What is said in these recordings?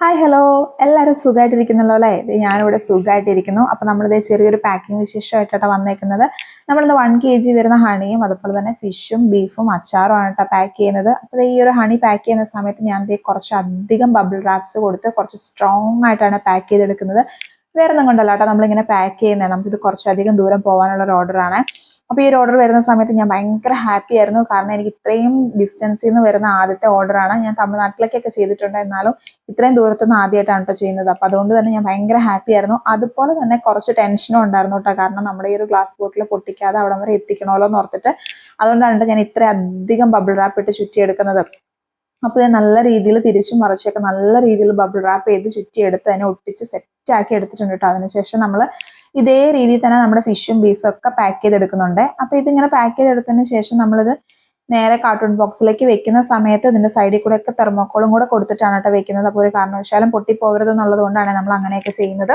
Hi hello എല്ലാവരും സുഖമായിട്ടിരിക്കുന്നല്ലോ അല്ലേ? ഞാനിവിടെ സുഖമായിട്ടിരിക്കുന്നു. അപ്പോൾ നമ്മളിത് ചെറിയൊരു പാക്കിംഗ് വിശേഷമായിട്ടാണ് വന്നേക്കുന്നത്. നമ്മളിന്ന് 1 kg വരുന്ന ഹണിയും അതുപോലെ തന്നെ ഫിഷും ബീഫും അച്ചാറും ആണ് കേട്ടോ പാക്ക് ചെയ്യുന്നത്. അപ്പോൾ ഈ ഒരു ഹണി പാക്ക് ചെയ്യുന്ന സമയത്ത് ഞാൻ കുറച്ചധികം ബബിൾ റാപ്സ് കൊടുത്ത് കുറച്ച് സ്ട്രോങ് ആയിട്ടാണ് പാക്ക് ചെയ്തെടുക്കുന്നത്. വേറെ ഒന്നും കൊണ്ടല്ല കേട്ടോ നമ്മളിങ്ങനെ പാക്ക് ചെയ്യുന്നത്. നമുക്കിത് കുറച്ചധികം ദൂരം പോകാനുള്ള ഒരു ഓർഡറാണ്. അപ്പോൾ ഈ ഒരു ഓർഡർ വരുന്ന സമയത്ത് ഞാൻ ഭയങ്കര ഹാപ്പി ആയിരുന്നു. കാരണം എനിക്ക് ഇത്രയും ഡിസ്റ്റൻസിൽ നിന്ന് വരുന്ന ആദ്യത്തെ ഓർഡറാണ്. ഞാൻ തമിഴ്നാട്ടിലേക്കൊക്കെ ചെയ്തിട്ടുണ്ട്, എന്നാലും ഇത്രയും ദൂരത്തുനിന്ന് ആദ്യമായിട്ടാണ് കേട്ടോ ചെയ്യുന്നത്. അപ്പോൾ അതുകൊണ്ട് തന്നെ ഞാൻ ഭയങ്കര ഹാപ്പി ആയിരുന്നു. അതുപോലെ തന്നെ കുറച്ച് ടെൻഷനും ഉണ്ടായിരുന്നു കേട്ടോ. കാരണം നമ്മുടെ ഈ ഒരു ഗ്ലാസ് ബോട്ടിൽ പൊട്ടിക്കാതെ അവിടം വരെ എത്തിക്കണമല്ലോ എന്ന് ഓർത്തിട്ട്. അതുകൊണ്ടാണ് ഞാൻ ഇത്രയധികം ബബിൾ റാപ്പ് ഇട്ട് ചുറ്റിയെടുക്കുന്നത്. അപ്പോൾ ഞാൻ നല്ല രീതിയിൽ തിരിച്ചും മറിച്ചൊക്കെ നല്ല രീതിയിൽ ബബിൾ റാപ്പ് ചെയ്ത് ചുറ്റിയെടുത്ത് അതിനെ ഒട്ടിച്ച് സെറ്റാക്കി എടുത്തിട്ടുണ്ട് കേട്ടോ. അതിനുശേഷം നമ്മൾ ഇതേ രീതിയിൽ തന്നെ നമ്മുടെ ഫിഷും ബീഫും ഒക്കെ പാക്ക് ചെയ്തെടുക്കുന്നുണ്ട്. അപ്പോൾ ഇതിങ്ങനെ പാക്ക് ചെയ്തെടുത്തതിന് ശേഷം നമ്മളിത് നേരെ കാർട്ടൂൺ ബോക്സിലേക്ക് വെക്കുന്ന സമയത്ത് ഇതിന്റെ സൈഡിൽ കൂടെ ഒക്കെ തെർമോക്കോളും കൂടെ കൊടുത്തിട്ടാണ് കേട്ടോ വെക്കുന്നത്. അപ്പോൾ ഒരു കാരണവശാലും പൊട്ടിപ്പോകരുത് എന്നുള്ളത് കൊണ്ടാണ് നമ്മൾ അങ്ങനെയൊക്കെ ചെയ്യുന്നത്.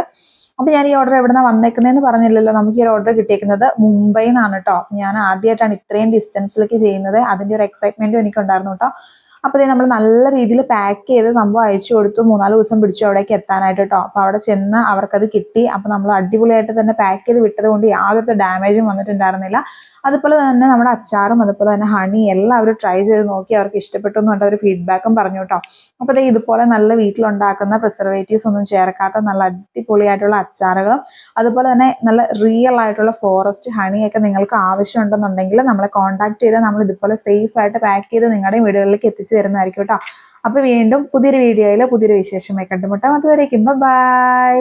അപ്പോൾ ഞാൻ ഈ ഓർഡർ എവിടുന്ന വന്നേക്കുന്നതെന്ന് പറഞ്ഞില്ലല്ലോ. നമുക്ക് ഈ ഒരു ഓർഡർ കിട്ടിയേക്കുന്നത് മുംബൈയിൽ നിന്നാണ് കേട്ടോ. ഞാൻ ആദ്യമായിട്ടാണ് ഇത്രയും ഡിസ്റ്റൻസിലേക്ക് ചെയ്യുന്നത്. അതിന്റെ ഒരു എക്സൈറ്റ്മെന്റും എനിക്കുണ്ടായിരുന്നു കേട്ടോ. അപ്പോൾ നമ്മൾ നല്ല രീതിയിൽ പാക്ക് ചെയ്ത് സംഭവം അയച്ചു കൊടുത്തു. 3-4 ദിവസം പിടിച്ചു അവിടേക്ക് എത്താനായിട്ട് കേട്ടോ. അപ്പോൾ അവിടെ ചെന്ന് അവർക്കത് കിട്ടി. അപ്പോൾ നമ്മൾ അടിപൊളിയായിട്ട് തന്നെ പാക്ക് ചെയ്ത് വിട്ടത് കൊണ്ട് യാതൊരു ഡാമേജും വന്നിട്ടുണ്ടായിരുന്നില്ല. അതുപോലെ തന്നെ നമ്മുടെ അച്ചാറും അതുപോലെ തന്നെ ഹണി എല്ലാവരും ട്രൈ ചെയ്ത് നോക്കി അവർക്ക് ഇഷ്ടപ്പെട്ടു എന്നുകൊണ്ട് അവർ ഫീഡ്ബാക്കും പറഞ്ഞു കേട്ടോ. അപ്പോൾ ഇതുപോലെ നല്ല വീട്ടിലുണ്ടാക്കുന്ന പ്രിസർവേറ്റീവ്സ് ഒന്നും ചേർക്കാത്ത നല്ല അടിപൊളിയായിട്ടുള്ള അച്ചാറുകളും അതുപോലെ തന്നെ നല്ല റിയൽ ആയിട്ടുള്ള ഫോറസ്റ്റ് ഹണിയൊക്കെ നിങ്ങൾക്ക് ആവശ്യമുണ്ടെന്നുണ്ടെങ്കിൽ നമ്മളെ കോൺടാക്ട് ചെയ്ത് നമ്മൾ ഇതുപോലെ സേഫ് ആയിട്ട് പാക്ക് ചെയ്ത് നിങ്ങളുടെ വീടുകളിലേക്ക് എത്തിച്ചു തരുന്നതായിരിക്കും കേട്ടോ. അപ്പോൾ വീണ്ടും പുതിയൊരു വീഡിയോയിൽ പുതിയൊരു വിശേഷമായി കണ്ടുമുട്ടാം. അതുവരേക്കും ബൈ.